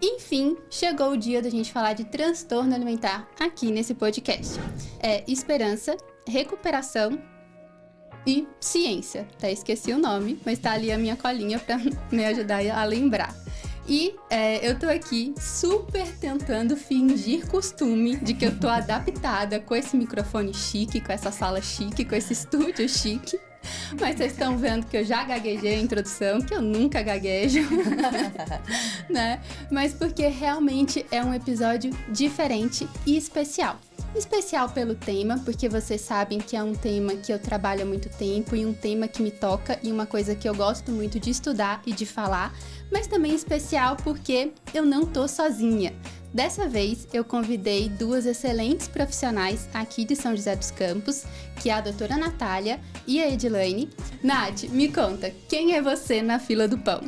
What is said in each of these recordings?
Enfim, chegou o dia da gente falar de transtorno alimentar aqui nesse podcast. É esperança, recuperação e ciência. Até esqueci o nome, mas tá ali a minha colinha pra me ajudar a lembrar. E eu tô aqui super tentando fingir costume de que eu tô adaptada com esse microfone chique, com essa sala chique, com esse estúdio chique. Mas vocês estão vendo que eu já gaguejei a introdução, que eu nunca gaguejo, né? Mas porque realmente é um episódio diferente e especial. Especial pelo tema, porque vocês sabem que é um tema que eu trabalho há muito tempo e um tema que me toca e uma coisa que eu gosto muito de estudar e de falar, mas também especial porque eu não tô sozinha. Dessa vez, eu convidei duas excelentes profissionais aqui de São José dos Campos, que é a doutora Natália e a Edilane. Nath, me conta, quem é você na fila do pão?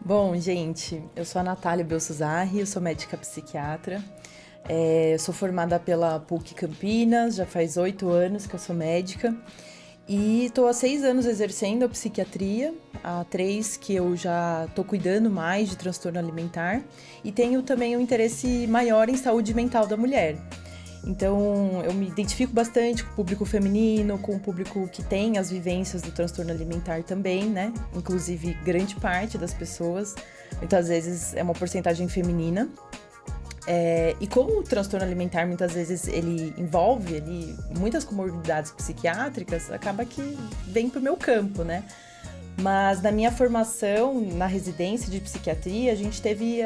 Bom, gente, eu sou a Natália Belsuzarri, eu sou médica psiquiatra. Eu sou formada pela PUC Campinas, já faz 8 anos que eu sou médica. E estou há 6 anos exercendo a psiquiatria, há 3 que eu já estou cuidando mais de transtorno alimentar e tenho também um interesse maior em saúde mental da mulher. Então, eu me identifico bastante com o público feminino, com o público que tem as vivências do transtorno alimentar também, né? Inclusive, grande parte das pessoas, muitas vezes é uma porcentagem feminina. E como o transtorno alimentar muitas vezes ele envolve muitas comorbidades psiquiátricas, acaba que vem pro meu campo, né? Mas na minha formação, na residência de psiquiatria, a gente teve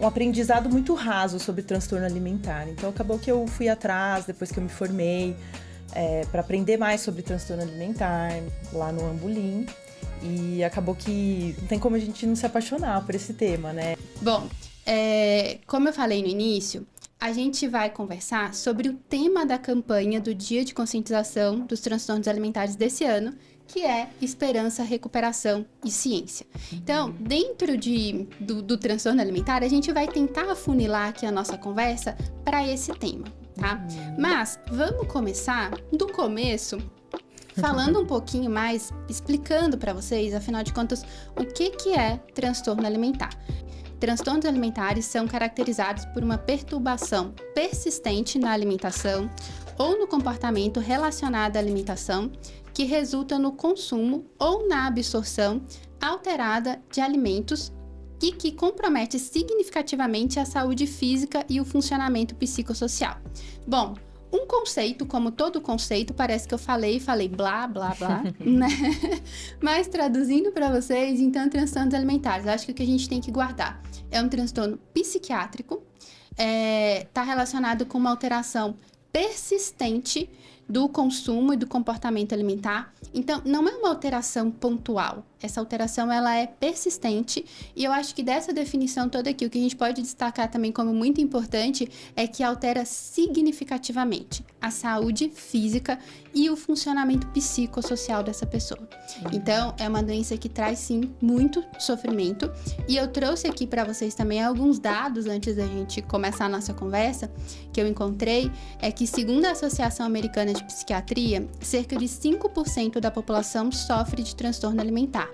um aprendizado muito raso sobre transtorno alimentar. Então acabou que eu fui atrás, depois que eu me formei, para aprender mais sobre transtorno alimentar, lá no Ambulim. E acabou que não tem como a gente não se apaixonar por esse tema, né? Bom, como eu falei no início, a gente vai conversar sobre o tema da campanha do Dia de Conscientização dos Transtornos Alimentares desse ano, que é Esperança, Recuperação e Ciência. Então, dentro do transtorno alimentar, a gente vai tentar afunilar aqui a nossa conversa para esse tema, tá? Mas vamos começar do começo, falando um pouquinho mais, explicando para vocês, afinal de contas, o que é transtorno alimentar. Transtornos alimentares são caracterizados por uma perturbação persistente na alimentação ou no comportamento relacionado à alimentação que resulta no consumo ou na absorção alterada de alimentos e que compromete significativamente a saúde física e o funcionamento psicossocial. Bom, um conceito, como todo conceito, parece que eu falei blá, blá, blá, né? Mas traduzindo para vocês, então, transtornos alimentares, acho que o que a gente tem que guardar é um transtorno psiquiátrico, está relacionado com uma alteração persistente do consumo e do comportamento alimentar. Então, não é uma alteração pontual. Essa alteração, ela é persistente e eu acho que dessa definição toda aqui, o que a gente pode destacar também como muito importante é que altera significativamente a saúde física e o funcionamento psicossocial dessa pessoa. Então, é uma doença que traz, sim, muito sofrimento e eu trouxe aqui para vocês também alguns dados antes da gente começar a nossa conversa que eu encontrei, é que segundo a Associação Americana de Psiquiatria, cerca de 5% da população sofre de transtorno alimentar.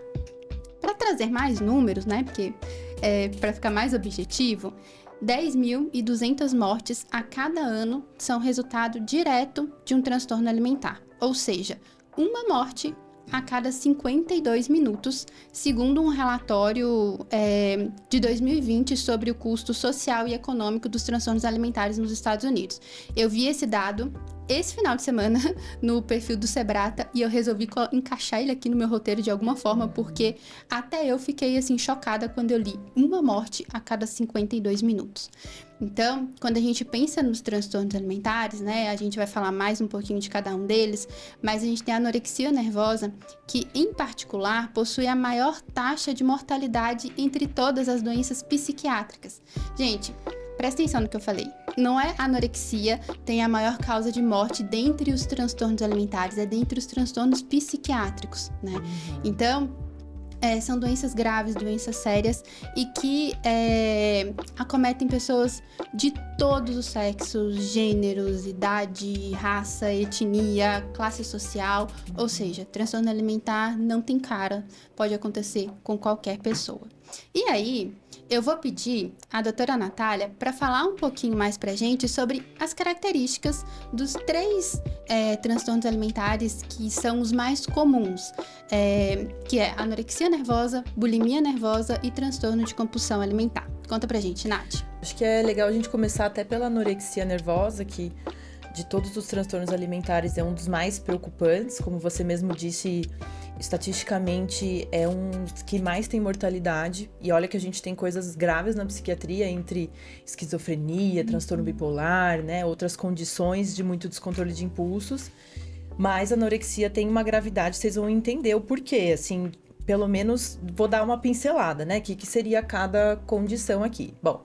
Para trazer mais números, né, porque para ficar mais objetivo, 10.200 mortes a cada ano são resultado direto de um transtorno alimentar, ou seja, uma morte a cada 52 minutos, segundo um relatório de 2020 sobre o custo social e econômico dos transtornos alimentares nos Estados Unidos. Eu vi esse dado esse final de semana no perfil do Sebrata e eu resolvi encaixar ele aqui no meu roteiro de alguma forma, porque até eu fiquei assim chocada quando eu li uma morte a cada 52 minutos. Então, quando a gente pensa nos transtornos alimentares, né, a gente vai falar mais um pouquinho de cada um deles, mas a gente tem a anorexia nervosa, que em particular possui a maior taxa de mortalidade entre todas as doenças psiquiátricas. Gente, presta atenção no que eu falei. Não é anorexia, tem a maior causa de morte dentre os transtornos alimentares, é dentre os transtornos psiquiátricos, né? Então, são doenças graves, doenças sérias e que acometem pessoas de todos os sexos, gêneros, idade, raça, etnia, classe social, ou seja, transtorno alimentar não tem cara, pode acontecer com qualquer pessoa. E aí, eu vou pedir a doutora Natália para falar um pouquinho mais pra gente sobre as características dos 3 transtornos alimentares que são os mais comuns, que é anorexia nervosa, bulimia nervosa e transtorno de compulsão alimentar. Conta pra gente, Nath. Acho que é legal a gente começar até pela anorexia nervosa, que de todos os transtornos alimentares é um dos mais preocupantes. Como você mesmo disse, estatisticamente é um dos que mais tem mortalidade. E olha que a gente tem coisas graves na psiquiatria, entre esquizofrenia, transtorno bipolar, né? Outras condições de muito descontrole de impulsos. Mas a anorexia tem uma gravidade, vocês vão entender o porquê, assim, pelo menos vou dar uma pincelada, né? O que seria cada condição aqui. Bom,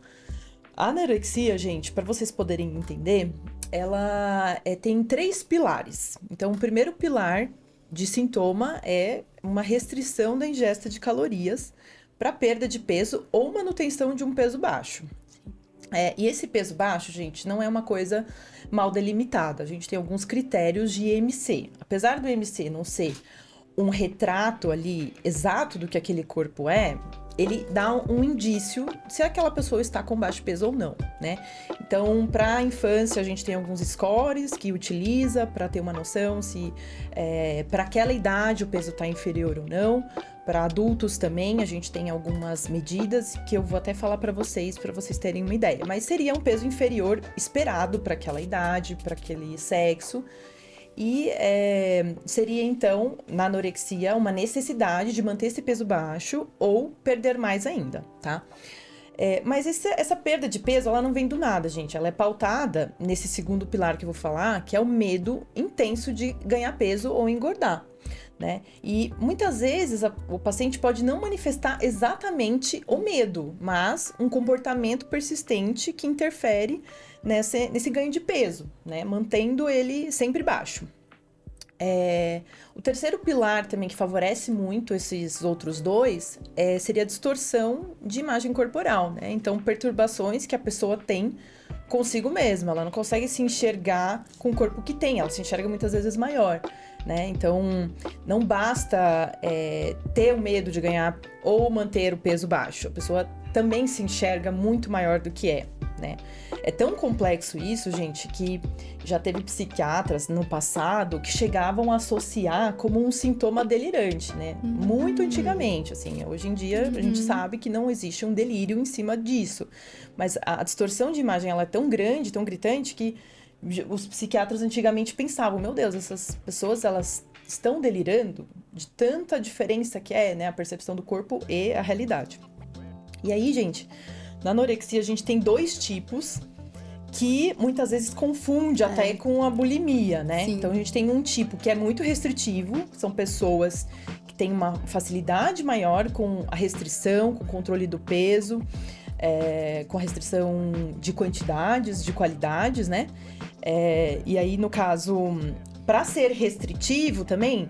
a anorexia, gente, para vocês poderem entender, ela tem 3 pilares. Então, o primeiro pilar de sintoma é uma restrição da ingesta de calorias para perda de peso ou manutenção de um peso baixo. E esse peso baixo, gente, não é uma coisa mal delimitada. A gente tem alguns critérios de IMC. Apesar do IMC não ser um retrato ali exato do que aquele corpo é, ele dá um indício se aquela pessoa está com baixo peso ou não, né? Então, para a infância, a gente tem alguns scores que utiliza para ter uma noção se para aquela idade o peso está inferior ou não. Para adultos também, a gente tem algumas medidas que eu vou até falar para vocês terem uma ideia. Mas seria um peso inferior esperado para aquela idade, para aquele sexo. E seria, então, na anorexia, uma necessidade de manter esse peso baixo ou perder mais ainda, tá? Mas essa perda de peso, ela não vem do nada, gente. Ela é pautada nesse segundo pilar que eu vou falar, que é o medo intenso de ganhar peso ou engordar, né? E muitas vezes o paciente pode não manifestar exatamente o medo, mas um comportamento persistente que interfere nesse ganho de peso, né? Mantendo ele sempre baixo. O terceiro pilar também que favorece muito esses outros 2 seria a distorção de imagem corporal, né? Então, perturbações que a pessoa tem consigo mesma, ela não consegue se enxergar com o corpo que tem, ela se enxerga muitas vezes maior, né? Então, não basta ter o medo de ganhar ou manter o peso baixo, a pessoa também se enxerga muito maior do que é, né? É tão complexo isso, gente, que já teve psiquiatras no passado que chegavam a associar como um sintoma delirante, né? Muito antigamente, assim. Hoje em dia, a gente sabe que não existe um delírio em cima disso. Mas a distorção de imagem, ela é tão grande, tão gritante, que os psiquiatras antigamente pensavam, meu Deus, essas pessoas, elas estão delirando de tanta diferença que né, a percepção do corpo e a realidade. E aí, gente, na anorexia a gente tem 2 tipos que muitas vezes confunde até com a bulimia, né? Sim. Então a gente tem um tipo que é muito restritivo, são pessoas que têm uma facilidade maior com a restrição, com o controle do peso, com a restrição de quantidades, de qualidades, né? E aí, no caso, para ser restritivo também,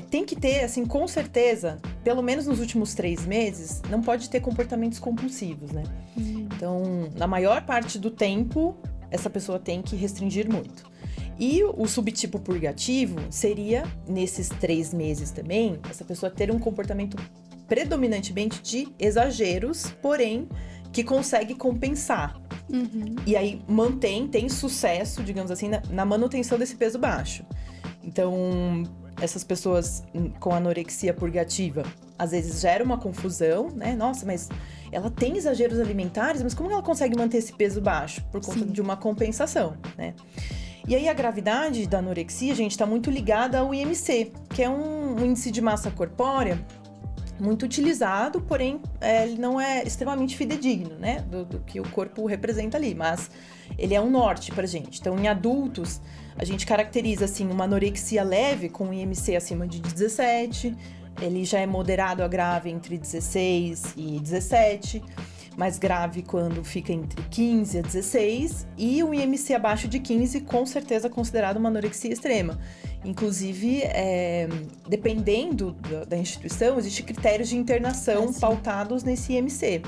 tem que ter, assim, com certeza, pelo menos nos últimos 3 meses, não pode ter comportamentos compulsivos, né? Então, na maior parte do tempo, essa pessoa tem que restringir muito. E o subtipo purgativo seria, nesses 3 meses também, essa pessoa ter um comportamento predominantemente de exageros, porém, que consegue compensar. E aí, tem sucesso, digamos assim, na manutenção desse peso baixo. Então, essas pessoas com anorexia purgativa, às vezes gera uma confusão, né? Nossa, mas ela tem exageros alimentares, mas como ela consegue manter esse peso baixo? Por conta de uma compensação, né? E aí a gravidade da anorexia, gente, está muito ligada ao IMC, que é um índice de massa corpórea muito utilizado, porém ele não é extremamente fidedigno, né? Do que o corpo representa ali, mas ele é um norte pra gente. Então, em adultos, a gente caracteriza, assim, uma anorexia leve com um IMC acima de 17, ele já é moderado a grave entre 16 e 17, mais grave quando fica entre 15 a 16, e um IMC abaixo de 15, com certeza considerado uma anorexia extrema. Inclusive, dependendo da instituição, existem critérios de internação pautados nesse IMC.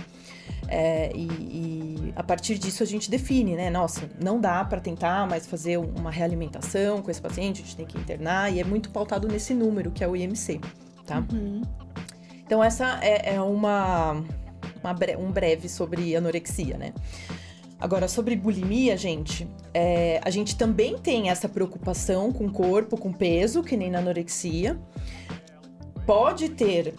E a partir disso a gente define, né? Nossa, não dá para tentar mais fazer uma realimentação com esse paciente, a gente tem que internar, e é muito pautado nesse número, que é o IMC, tá? Então, essa é um breve sobre anorexia, né? Agora, sobre bulimia, gente, a gente também tem essa preocupação com o corpo, com peso, que nem na anorexia. Pode ter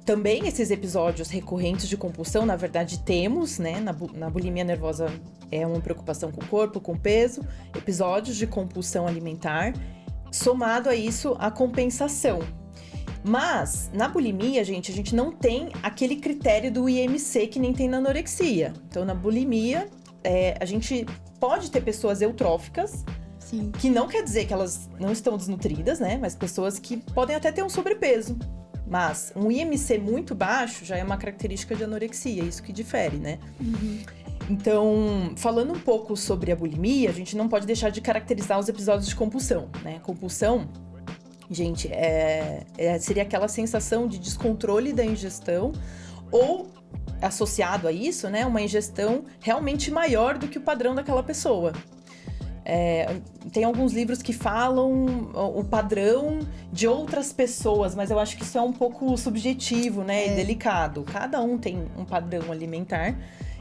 também esses episódios recorrentes de compulsão, na verdade temos, né? Na bulimia nervosa é uma preocupação com o corpo, com o peso, episódios de compulsão alimentar, somado a isso a compensação. Mas, na bulimia, gente, a gente não tem aquele critério do IMC que nem tem na anorexia. Então, na bulimia, a gente pode ter pessoas eutróficas, Sim. que não quer dizer que elas não estão desnutridas, né? Mas pessoas que podem até ter um sobrepeso. Mas um IMC muito baixo já é uma característica de anorexia, isso que difere, né? Uhum. Então, falando um pouco sobre a bulimia, a gente não pode deixar de caracterizar os episódios de compulsão, né? Compulsão, gente, seria aquela sensação de descontrole da ingestão ou, associado a isso, né, uma ingestão realmente maior do que o padrão daquela pessoa. Tem alguns livros que falam o padrão de outras pessoas, mas eu acho que isso é um pouco subjetivo, né, e delicado. Cada um tem um padrão alimentar.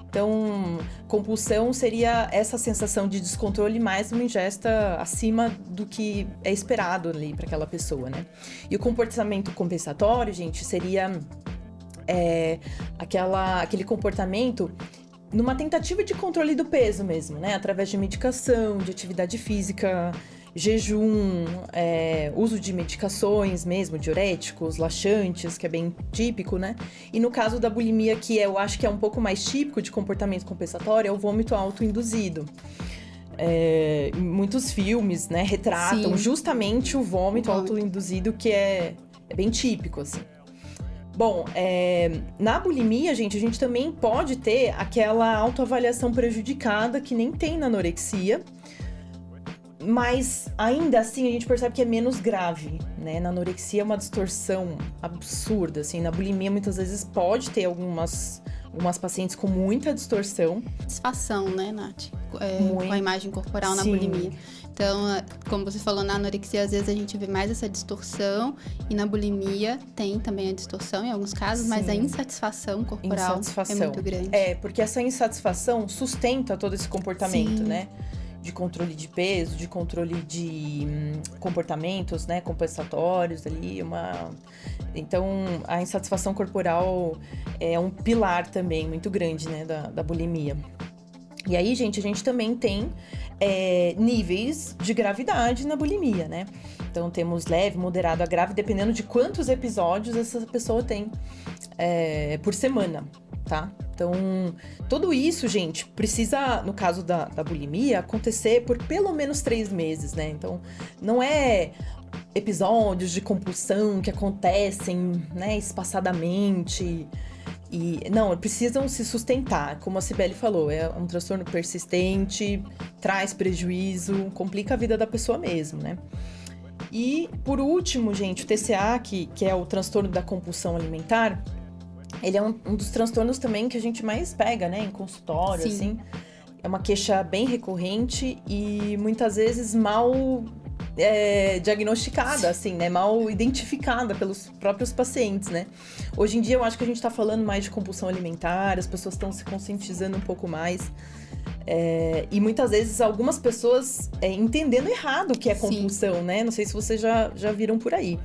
Então, compulsão seria essa sensação de descontrole mais uma ingesta acima do que é esperado ali para aquela pessoa, né? E o comportamento compensatório, gente, seria aquele comportamento numa tentativa de controle do peso mesmo, né? Através de medicação, de atividade física, jejum, uso de medicações mesmo, diuréticos, laxantes, que é bem típico, né? E no caso da bulimia, que eu acho que é um pouco mais típico de comportamento compensatório, é o vômito autoinduzido. Muitos filmes, né, retratam Sim. justamente o vômito autoinduzido, que é bem típico, assim. Bom, na bulimia, gente, a gente também pode ter aquela autoavaliação prejudicada que nem tem na anorexia, mas ainda assim a gente percebe que é menos grave, né? Na anorexia é uma distorção absurda, assim. Na bulimia muitas vezes pode ter algumas pacientes com muita distorção. Satisfação, né, Nath? Com a imagem corporal na bulimia. Então, como você falou, na anorexia, às vezes a gente vê mais essa distorção, e na bulimia tem também a distorção em alguns casos, mas a insatisfação corporal é muito grande. Porque essa insatisfação sustenta todo esse comportamento, né? De controle de peso, de controle de comportamentos, né, compensatórios ali, Então, a insatisfação corporal é um pilar também muito grande, né, da bulimia. E aí, gente, a gente também tem níveis de gravidade na bulimia, né? Então, temos leve, moderado a grave, dependendo de quantos episódios essa pessoa tem por semana, tá? Então, tudo isso, gente, precisa, no caso da bulimia, acontecer por pelo menos 3 meses, né? Então, não é episódios de compulsão que acontecem, né, espaçadamente. Não, precisam se sustentar. Como a Cibele falou, é um transtorno persistente, traz prejuízo, complica a vida da pessoa mesmo, né? E, por último, gente, o TCA, que é o transtorno da compulsão alimentar, ele é um dos transtornos também que a gente mais pega, né, em consultório, assim. É uma queixa bem recorrente e muitas vezes mal diagnosticada, assim, né, mal identificada pelos próprios pacientes, né. Hoje em dia eu acho que a gente tá falando mais de compulsão alimentar, as pessoas estão se conscientizando um pouco mais. E muitas vezes algumas pessoas entendendo errado o que é compulsão, né? Não sei se vocês já viram por aí.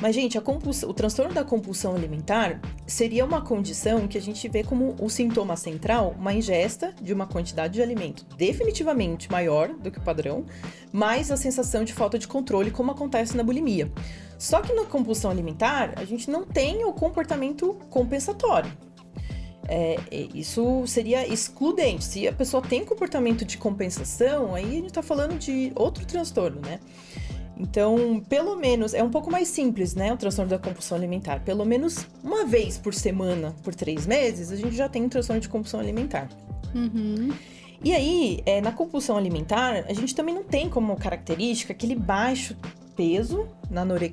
Mas, gente, o transtorno da compulsão alimentar seria uma condição que a gente vê como o sintoma central, uma ingesta de uma quantidade de alimento definitivamente maior do que o padrão, mais a sensação de falta de controle, como acontece na bulimia. Só que na compulsão alimentar, a gente não tem o comportamento compensatório. Isso seria excludente. Se a pessoa tem comportamento de compensação, aí a gente tá falando de outro transtorno, né? Então, pelo menos, é um pouco mais simples, né, o transtorno da compulsão alimentar. Pelo menos uma vez por semana, por 3 meses, a gente já tem um transtorno de compulsão alimentar. Uhum. E aí, na compulsão alimentar, a gente também não tem como característica aquele baixo peso,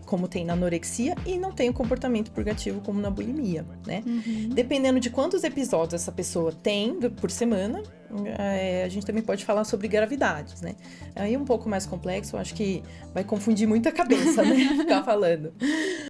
como tem na anorexia, e não tem o comportamento purgativo como na bulimia, né? Uhum. Dependendo de quantos episódios essa pessoa tem por semana, a gente também pode falar sobre gravidades, né? Aí é um pouco mais complexo, eu acho que vai confundir muito a cabeça, né? Ficar falando.